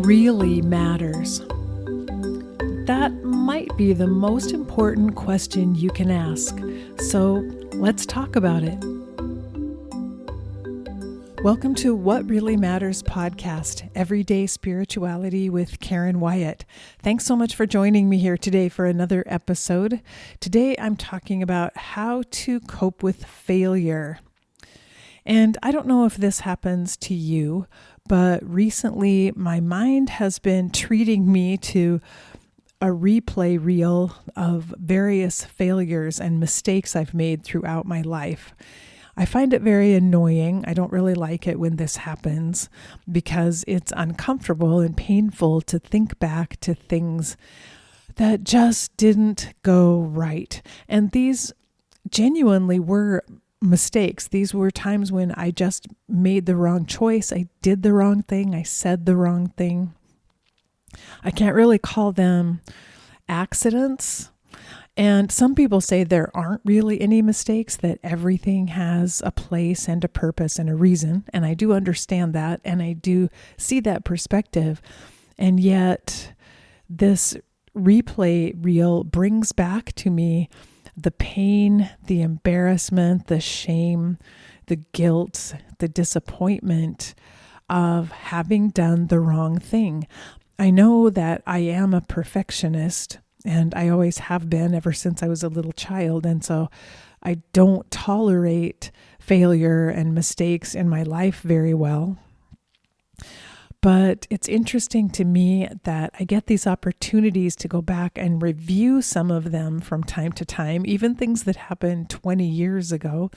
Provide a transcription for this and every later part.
really matters? That might be the most important question you can ask. So let's talk about it. Welcome to What Really Matters podcast, Everyday Spirituality with Karen Wyatt. Thanks so much for joining me here today for another episode. Today I'm talking about how to cope with failure. And I don't know if this happens to you, but recently my mind has been treating me to a replay reel of various failures and mistakes I've made throughout my life. I find it very annoying. I don't really like it when this happens because it's uncomfortable and painful to think back to things that just didn't go right. And these genuinely were mistakes. These were times when I just made the wrong choice. I did the wrong thing. I said the wrong thing. I can't really call them accidents. And some people say there aren't really any mistakes, that everything has a place and a purpose and a reason. And I do understand that. And I do see that perspective. And yet this replay reel brings back to me the pain, the embarrassment, the shame, the guilt, the disappointment of having done the wrong thing. I know that I am a perfectionist, and I always have been ever since I was a little child. And so I don't tolerate failure and mistakes in my life very well. But it's interesting to me that I get these opportunities to go back and review some of them from time to time, even things that happened 20 years ago.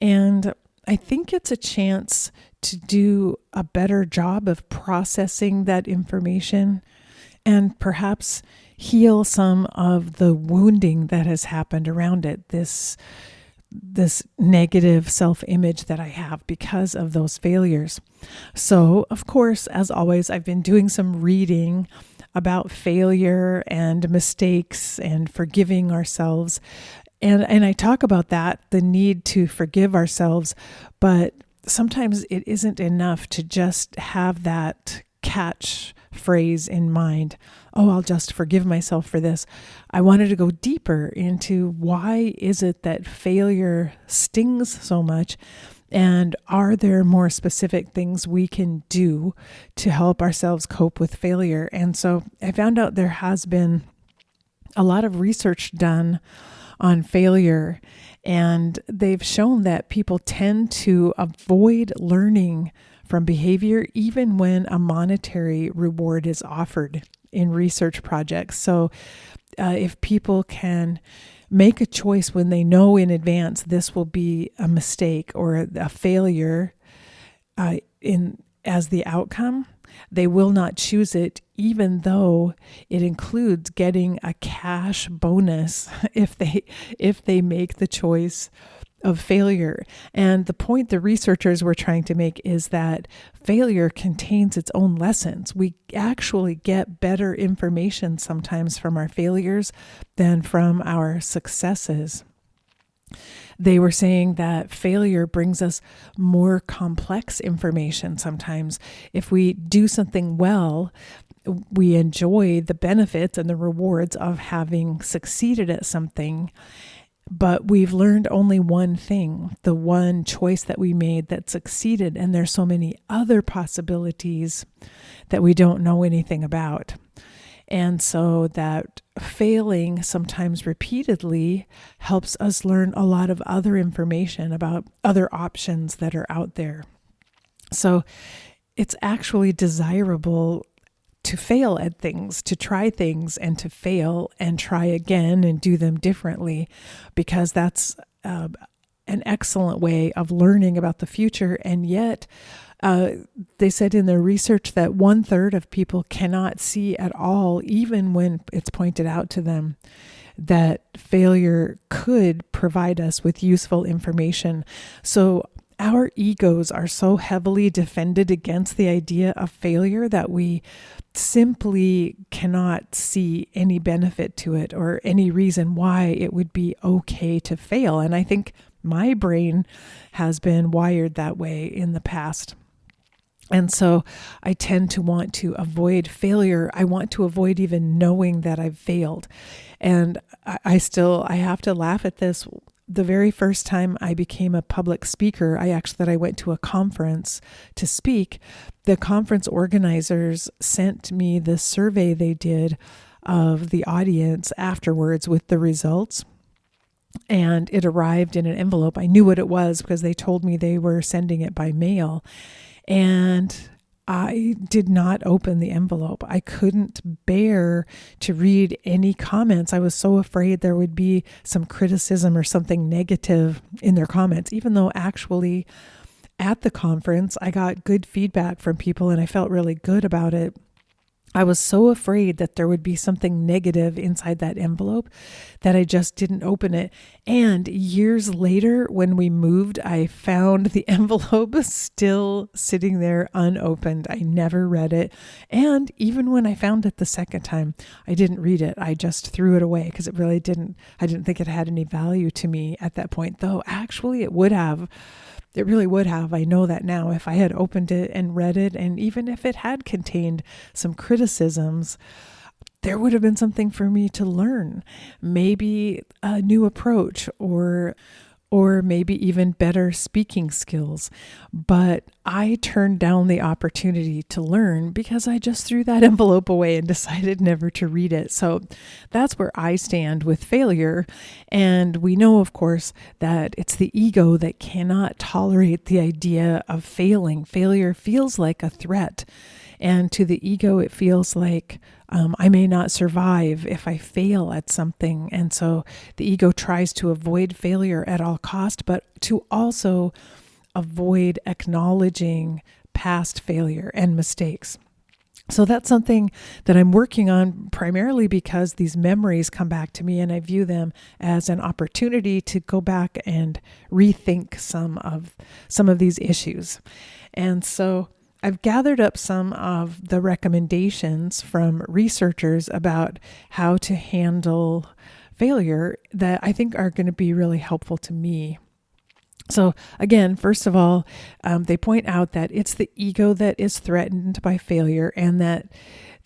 And I think it's a chance to do a better job of processing that information and perhaps heal some of the wounding that has happened around it, this negative self-image that I have because of those failures. So, of course, as always, I've been doing some reading about failure and mistakes and forgiving ourselves. And I talk about that, the need to forgive ourselves, but sometimes it isn't enough to just have that catch phrase in mind. Oh, I'll just forgive myself for this. I wanted to go deeper into why is it that failure stings so much, and are there more specific things we can do to help ourselves cope with failure? And so I found out there has been a lot of research done on failure, and they've shown that people tend to avoid learning from behavior even when a monetary reward is offered in research projects. So if people can make a choice when they know in advance this will be a mistake or a failure as the outcome, they will not choose it, even though it includes getting a cash bonus if they make the choice of failure. And the point the researchers were trying to make is that failure contains its own lessons. We actually get better information sometimes from our failures than from our successes. They were saying that failure brings us more complex information sometimes. If we do something well, we enjoy the benefits and the rewards of having succeeded at something. But we've learned only one thing, the one choice that we made that succeeded. And there's so many other possibilities that we don't know anything about. And so that failing sometimes repeatedly helps us learn a lot of other information about other options that are out there. So it's actually desirable to fail at things, to try things and to fail and try again and do them differently, because that's an excellent way of learning about the future. And yet, they said in their research that 1/3 of people cannot see at all, even when it's pointed out to them that failure could provide us with useful information. So our egos are so heavily defended against the idea of failure that we simply cannot see any benefit to it or any reason why it would be okay to fail. And I think my brain has been wired that way in the past. And so I tend to want to avoid failure. I want to avoid even knowing that I've failed. And I have to laugh at this. The very first time I became a public speaker, I went to a conference to speak. The conference organizers sent me the survey they did of the audience afterwards with the results. And it arrived in an envelope. I knew what it was because they told me they were sending it by mail. And I did not open the envelope. I couldn't bear to read any comments. I was so afraid there would be some criticism or something negative in their comments, even though actually at the conference, I got good feedback from people and I felt really good about it. I was so afraid that there would be something negative inside that envelope that I just didn't open it. And years later, when we moved, I found the envelope still sitting there unopened. I never read it. And even when I found it the second time, I didn't read it. I just threw it away because I didn't think it had any value to me at that point, though actually it would have. It really would have. I know that now. If I had opened it and read it, and even if it had contained some criticisms, there would have been something for me to learn. Maybe a new approach or maybe even better speaking skills. But I turned down the opportunity to learn because I just threw that envelope away and decided never to read it. So that's where I stand with failure. And we know, of course, that it's the ego that cannot tolerate the idea of failing. Failure feels like a threat. And to the ego, it feels like I may not survive if I fail at something. And so the ego tries to avoid failure at all cost, but to also avoid acknowledging past failure and mistakes. So that's something that I'm working on primarily because these memories come back to me and I view them as an opportunity to go back and rethink some of these issues. And so I've gathered up some of the recommendations from researchers about how to handle failure that I think are going to be really helpful to me. So again, first of all, they point out that it's the ego that is threatened by failure and that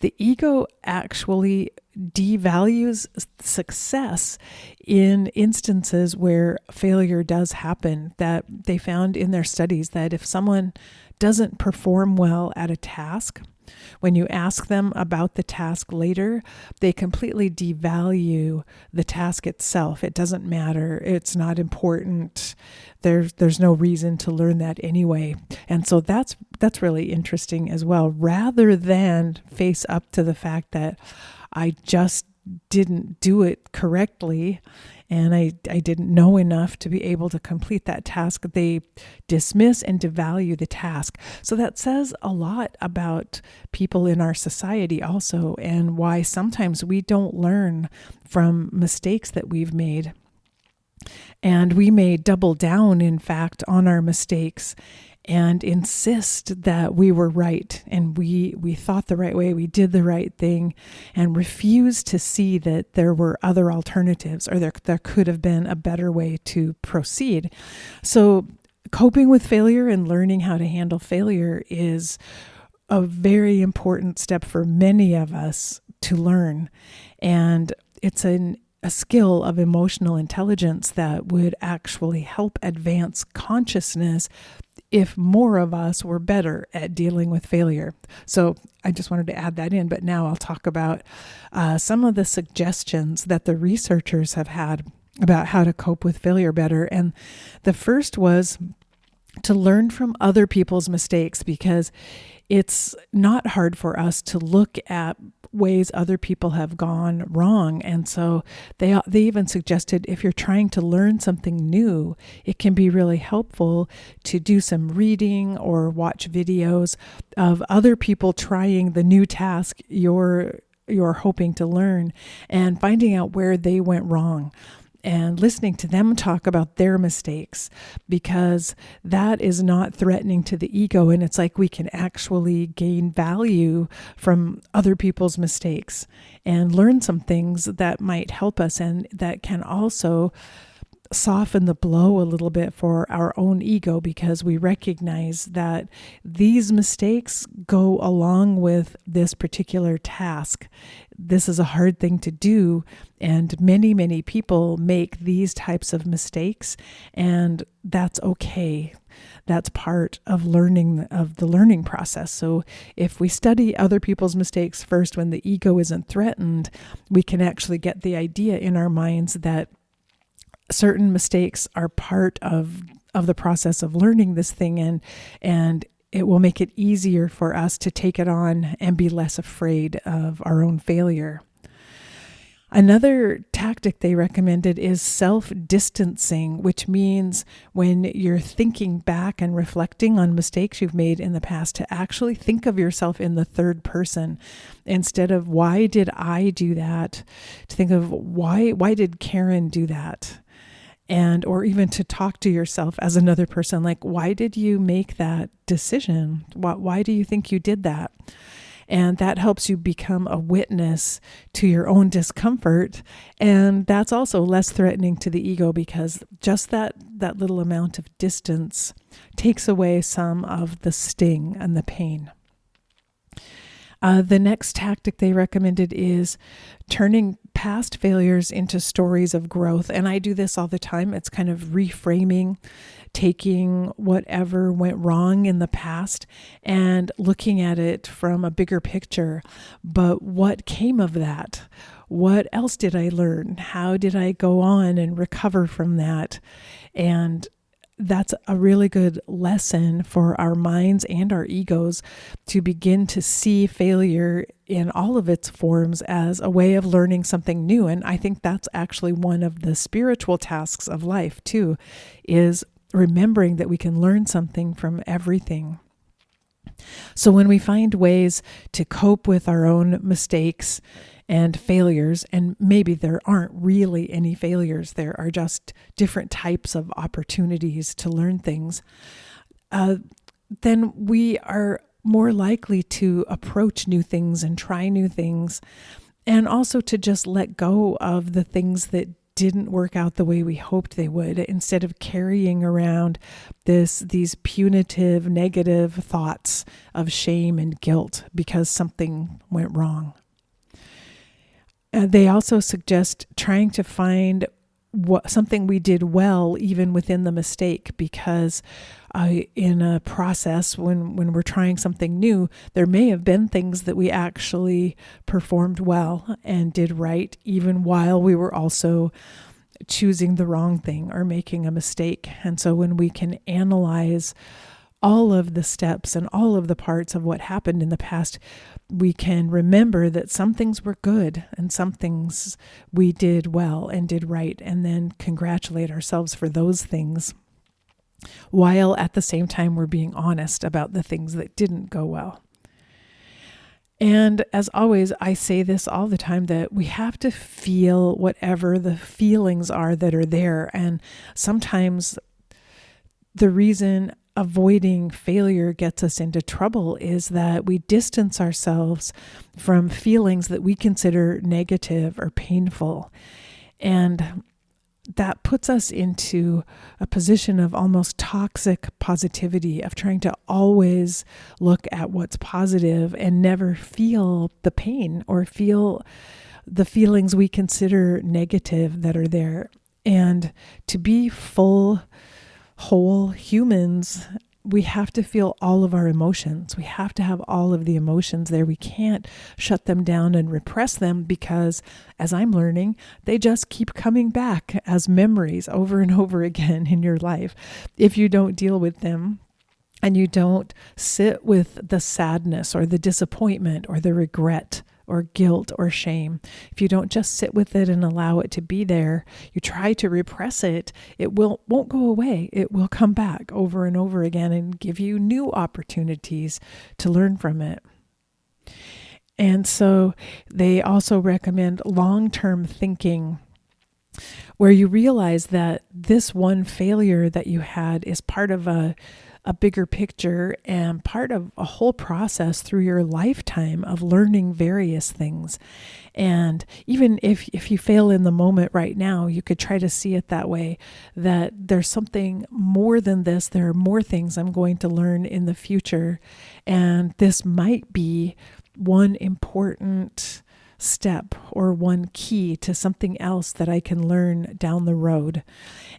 the ego actually devalues success in instances where failure does happen. That they found in their studies that if someone doesn't perform well at a task, when you ask them about the task later, they completely devalue the task itself. It doesn't matter. It's not important. There's no reason to learn that anyway. And so that's really interesting as well, rather than face up to the fact that I just didn't do it correctly and I didn't know enough to be able to complete that task. They dismiss and devalue the task. So that says a lot about people in our society also, and why sometimes we don't learn from mistakes that we've made. And we may double down, in fact, on our mistakes and insist that we were right and we thought the right way, we did the right thing, and refuse to see that there were other alternatives or there could have been a better way to proceed. So coping with failure and learning how to handle failure is a very important step for many of us to learn. And it's a skill of emotional intelligence that would actually help advance consciousness if more of us were better at dealing with failure. So I just wanted to add that in, but now I'll talk about some of the suggestions that the researchers have had about how to cope with failure better. And the first was to learn from other people's mistakes, because it's not hard for us to look at ways other people have gone wrong. And so they even suggested if you're trying to learn something new, it can be really helpful to do some reading or watch videos of other people trying the new task you're hoping to learn and finding out where they went wrong and listening to them talk about their mistakes, because that is not threatening to the ego. And it's like we can actually gain value from other people's mistakes and learn some things that might help us and that can also soften the blow a little bit for our own ego, because we recognize that these mistakes go along with this particular task. This is a hard thing to do, and many, many people make these types of mistakes, and that's okay. That's part of the learning process. So if we study other people's mistakes first when the ego isn't threatened, we can actually get the idea in our minds that certain mistakes are part of the process of learning this thing, and it will make it easier for us to take it on and be less afraid of our own failure. Another tactic they recommended is self-distancing, which means when you're thinking back and reflecting on mistakes you've made in the past, to actually think of yourself in the third person instead of why did I do that, to think of why did Karen do that? Or even to talk to yourself as another person, like, why did you make that decision? Why do you think you did that? And that helps you become a witness to your own discomfort. And that's also less threatening to the ego, because just that little amount of distance takes away some of the sting and the pain. The next tactic they recommended is turning past failures into stories of growth. And I do this all the time. It's kind of reframing, taking whatever went wrong in the past and looking at it from a bigger picture. But what came of that? What else did I learn? How did I go on and recover from that? And that's a really good lesson for our minds and our egos, to begin to see failure in all of its forms as a way of learning something new. And I think that's actually one of the spiritual tasks of life too, is remembering that we can learn something from everything. So when we find ways to cope with our own mistakes and failures, and maybe there aren't really any failures, there are just different types of opportunities to learn things, then we are more likely to approach new things and try new things, and also to just let go of the things that didn't work out the way we hoped they would, instead of carrying around these punitive, negative thoughts of shame and guilt because something went wrong. They also suggest trying to find something we did well even within the mistake, because in a process, when we're trying something new, there may have been things that we actually performed well and did right, even while we were also choosing the wrong thing or making a mistake. And so when we can analyze all of the steps and all of the parts of what happened in the past, we can remember that some things were good and some things we did well and did right, and then congratulate ourselves for those things, while at the same time we're being honest about the things that didn't go well. And as always, I say this all the time, that we have to feel whatever the feelings are that are there. And sometimes the reason avoiding failure gets us into trouble is that we distance ourselves from feelings that we consider negative or painful. And that puts us into a position of almost toxic positivity, of trying to always look at what's positive and never feel the pain or feel the feelings we consider negative that are there. And to be full, whole humans, we have to feel all of our emotions. We have to have all of the emotions there. We can't shut them down and repress them, because, as I'm learning, they just keep coming back as memories over and over again in your life if you don't deal with them. And you don't sit with the sadness or the disappointment or the regret or guilt or shame. If you don't just sit with it and allow it to be there, you try to repress it, it won't go away. It will come back over and over again and give you new opportunities to learn from it. And so they also recommend long-term thinking, where you realize that this one failure that you had is part of a a bigger picture and part of a whole process through your lifetime of learning various things. And even if you fail in the moment right now, you could try to see it that way, that there's something more than this. There are more things I'm going to learn in the future. And this might be one important step or one key to something else that I can learn down the road.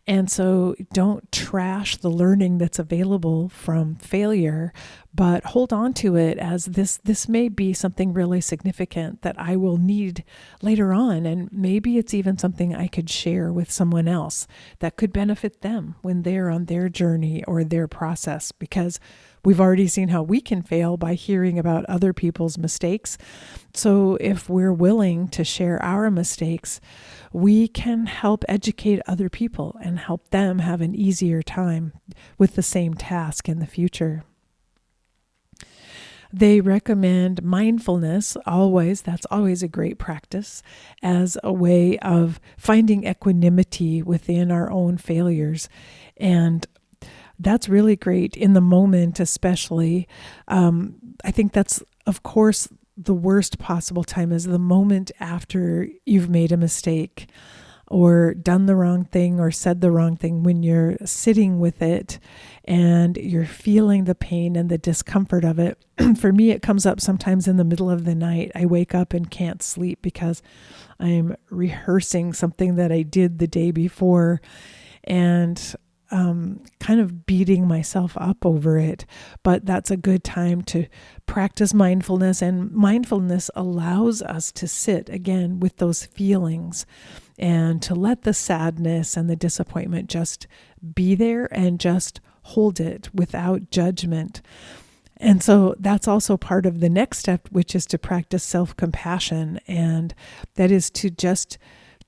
And so don't trash the learning that's available from failure, but hold on to it as this may be something really significant that I will need later on. And maybe it's even something I could share with someone else that could benefit them when they're on their journey or their process, because we've already seen how we can fail by hearing about other people's mistakes. So if we're willing to share our mistakes, we can help educate other people and help them have an easier time with the same task in the future. They recommend mindfulness always, that's always a great practice, as a way of finding equanimity within our own failures. And that's really great in the moment, especially. I think that's, of course, the worst possible time is the moment after you've made a mistake or done the wrong thing or said the wrong thing, when you're sitting with it and you're feeling the pain and the discomfort of it. For me, it comes up sometimes in the middle of the night. I wake up and can't sleep because I'm rehearsing something that I did the day before and kind of beating myself up over it. But that's a good time to practice mindfulness. And mindfulness allows us to sit again with those feelings and to let the sadness and the disappointment just be there and just hold it without judgment. And so that's also part of the next step, which is to practice self-compassion. And that is to just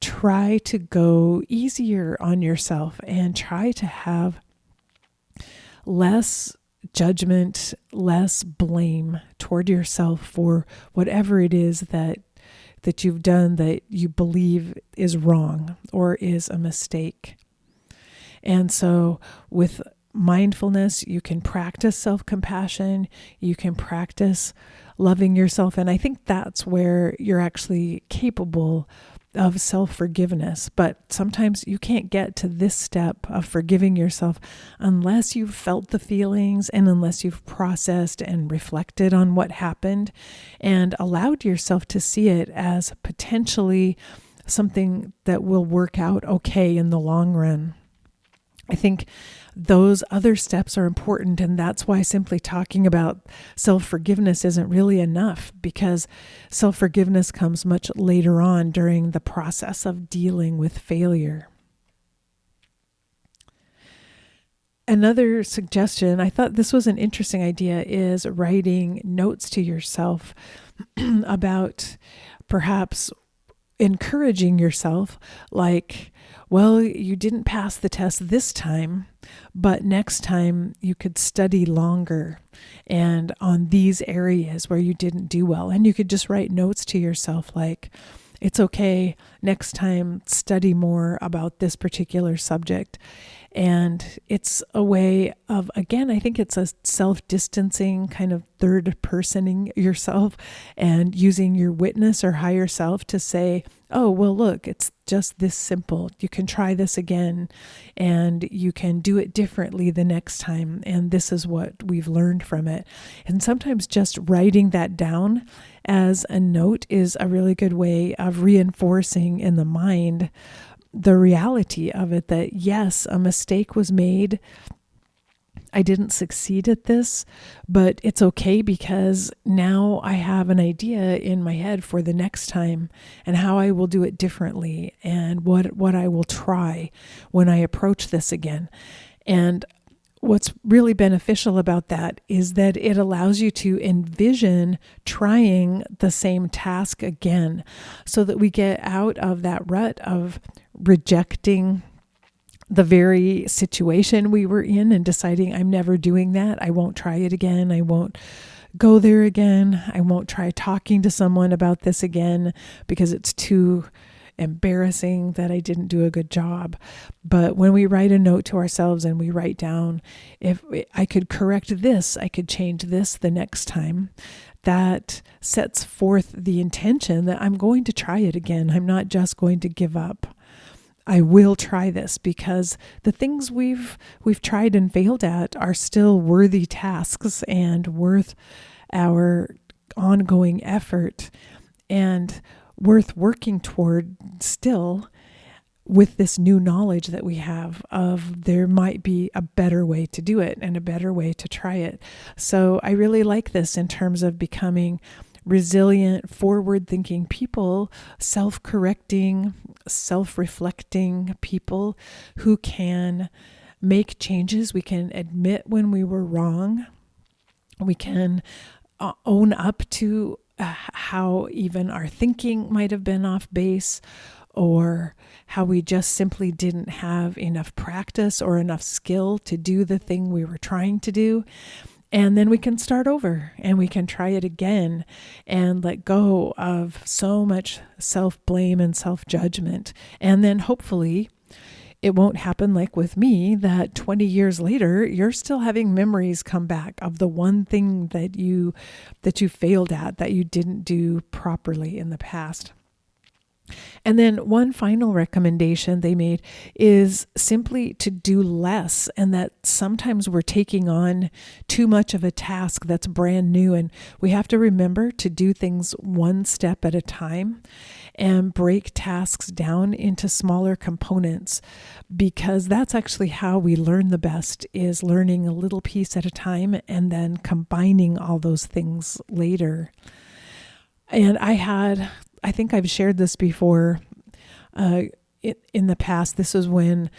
try to go easier on yourself and try to have less judgment, less blame toward yourself for whatever it is that you've done that you believe is wrong or is a mistake. And so with mindfulness, you can practice self-compassion, you can practice loving yourself. And I think that's where you're actually capable of self-forgiveness. But sometimes you can't get to this step of forgiving yourself unless you've felt the feelings and unless you've processed and reflected on what happened and allowed yourself to see it as potentially something that will work out okay in the long run. I think those other steps are important, and that's why simply talking about self-forgiveness isn't really enough, because self-forgiveness comes much later on during the process of dealing with failure. Another suggestion, I thought this was an interesting idea, is writing notes to yourself about perhaps encouraging yourself, like, well, you didn't pass the test this time, but next time you could study longer and on these areas where you didn't do well. And you could just write notes to yourself like, it's okay, next time study more about this particular subject. And it's a way of, again, I think it's a self-distancing kind of third-personing yourself and using your witness or higher self to say, oh, well, look, it's just this simple. You can try this again and you can do it differently the next time. And this is what we've learned from it. And sometimes just writing that down as a note is a really good way of reinforcing in the mind the reality of it, that yes, a mistake was made. I didn't succeed at this, but it's okay because now I have an idea in my head for the next time and how I will do it differently and what I will try when I approach this again. And what's really beneficial about that is that it allows you to envision trying the same task again so that we get out of that rut of rejecting the very situation we were in and deciding, I'm never doing that. I won't try it again. I won't go there again. I won't try talking to someone about this again because it's too embarrassing that I didn't do a good job. But when we write a note to ourselves and we write down, if I could correct this, I could change this the next time, that sets forth the intention that I'm going to try it again. I'm not just going to give up. I will try this, because the things we've tried and failed at are still worthy tasks and worth our ongoing effort and worth working toward still, with this new knowledge that we have of there might be a better way to do it and a better way to try it. So I really like this in terms of becoming resilient, forward-thinking people, self-correcting, self-reflecting people who can make changes. We can admit when we were wrong. We can own up to how even our thinking might have been off base, or how we just simply didn't have enough practice or enough skill to do the thing we were trying to do. And then we can start over and we can try it again and let go of so much self-blame and self-judgment. And then hopefully it won't happen like with me, that 20 years later, you're still having memories come back of the one thing that you failed at, that you didn't do properly in the past. And then one final recommendation they made is simply to do less, and that sometimes we're taking on too much of a task that's brand new, and we have to remember to do things one step at a time and break tasks down into smaller components, because that's actually how we learn the best, is learning a little piece at a time and then combining all those things later. And I think I've shared this before in the past. This was when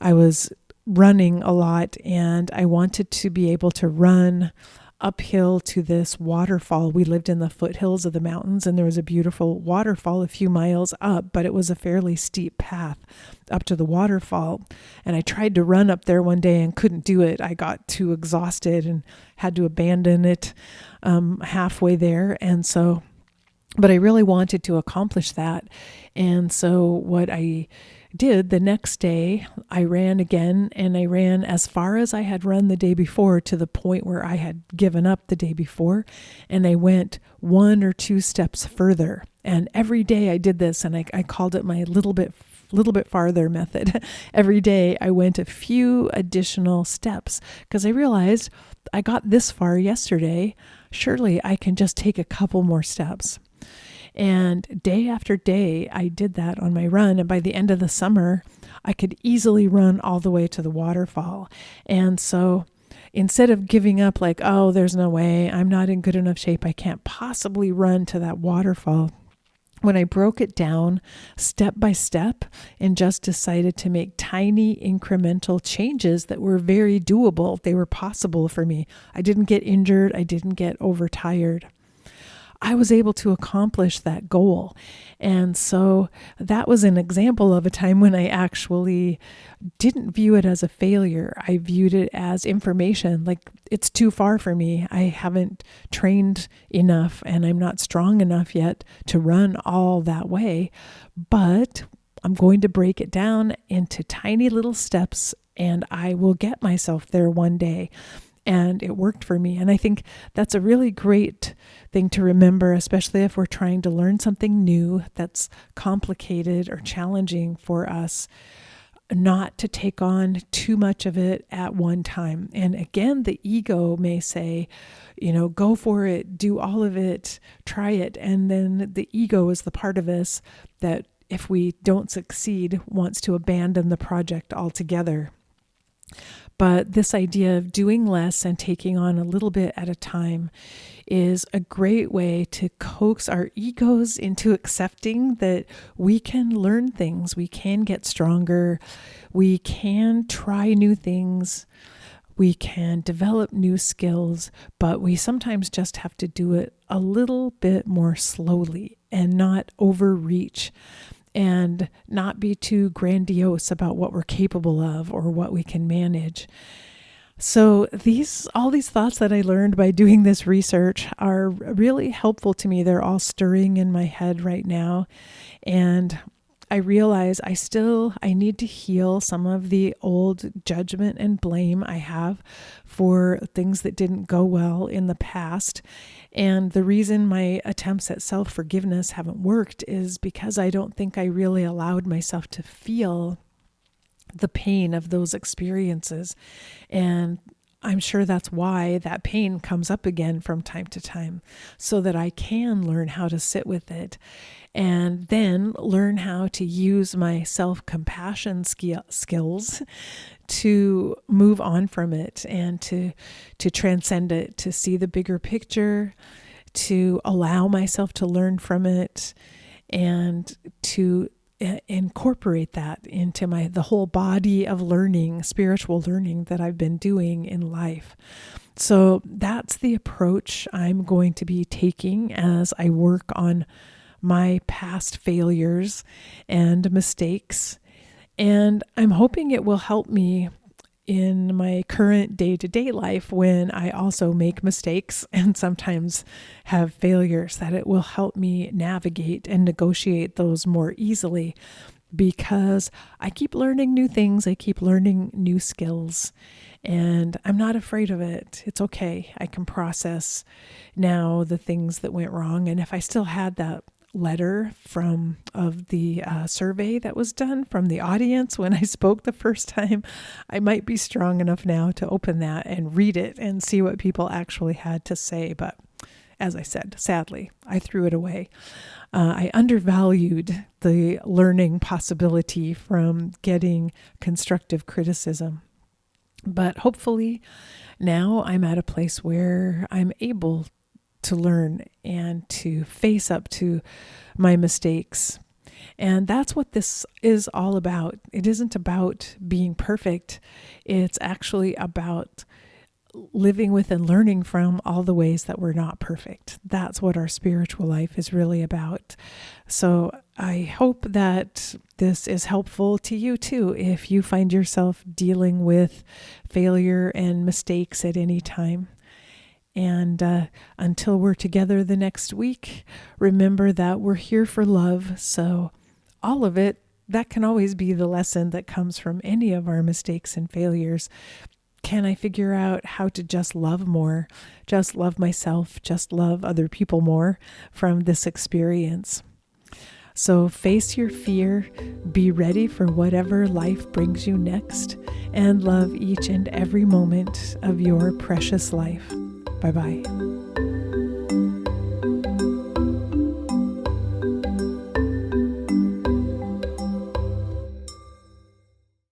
I was running a lot and I wanted to be able to run uphill to this waterfall. We lived in the foothills of the mountains, and there was a beautiful waterfall a few miles up, but it was a fairly steep path up to the waterfall. And I tried to run up there one day and couldn't do it. I got too exhausted and had to abandon it halfway there. But I really wanted to accomplish that. And so what I did the next day, I ran again, and I ran as far as I had run the day before, to the point where I had given up the day before. And I went 1 or 2 steps further. And every day I did this, and I called it my little bit farther method. Every day I went a few additional steps, because I realized I got this far yesterday. Surely I can just take a couple more steps. And day after day, I did that on my run. And by the end of the summer, I could easily run all the way to the waterfall. And so instead of giving up like, oh, there's no way, I'm not in good enough shape, I can't possibly run to that waterfall, when I broke it down step by step and just decided to make tiny incremental changes that were very doable, they were possible for me. I didn't get injured. I didn't get overtired. I was able to accomplish that goal. And so that was an example of a time when I actually didn't view it as a failure. I viewed it as information, like it's too far for me. I haven't trained enough and I'm not strong enough yet to run all that way, but I'm going to break it down into tiny little steps and I will get myself there one day. And it worked for me. And I think that's a really great thing to remember, especially if we're trying to learn something new that's complicated or challenging for us, not to take on too much of it at one time. And again, the ego may say, go for it, do all of it, try it. And then the ego is the part of us that, if we don't succeed, wants to abandon the project altogether. But this idea of doing less and taking on a little bit at a time is a great way to coax our egos into accepting that we can learn things, we can get stronger, we can try new things, we can develop new skills, but we sometimes just have to do it a little bit more slowly and not overreach, and not be too grandiose about what we're capable of or what we can manage. So all these thoughts that I learned by doing this research are really helpful to me. They're all stirring in my head right now. And I realize I need to heal some of the old judgment and blame I have for things that didn't go well in the past. And the reason my attempts at self-forgiveness haven't worked is because I don't think I really allowed myself to feel the pain of those experiences. And I'm sure that's why that pain comes up again from time to time, so that I can learn how to sit with it and then learn how to use my self-compassion skills to move on from it and to transcend it, to see the bigger picture, to allow myself to learn from it, and to incorporate that into the whole body of learning, spiritual learning that I've been doing in life. So that's the approach I'm going to be taking as I work on my past failures and mistakes. And I'm hoping it will help me in my current day-to-day life when I also make mistakes and sometimes have failures, that it will help me navigate and negotiate those more easily, because I keep learning new things. I keep learning new skills, and I'm not afraid of it. It's okay. I can process now the things that went wrong. And if I still had that letter of the survey that was done from the audience when I spoke the first time, I might be strong enough now to open that and read it and see what people actually had to say. But as I said, sadly, I threw it away. I undervalued the learning possibility from getting constructive criticism. But hopefully now I'm at a place where I'm able to learn and to face up to my mistakes. And that's what this is all about. It isn't about being perfect. It's actually about living with and learning from all the ways that we're not perfect. That's what our spiritual life is really about. So I hope that this is helpful to you too, if you find yourself dealing with failure and mistakes at any time. And until we're together the next week, remember that we're here for love. So all of it, that can always be the lesson that comes from any of our mistakes and failures. Can I figure out how to just love more, just love myself, just love other people more from this experience? So face your fear, be ready for whatever life brings you next, and love each and every moment of your precious life. Bye-bye.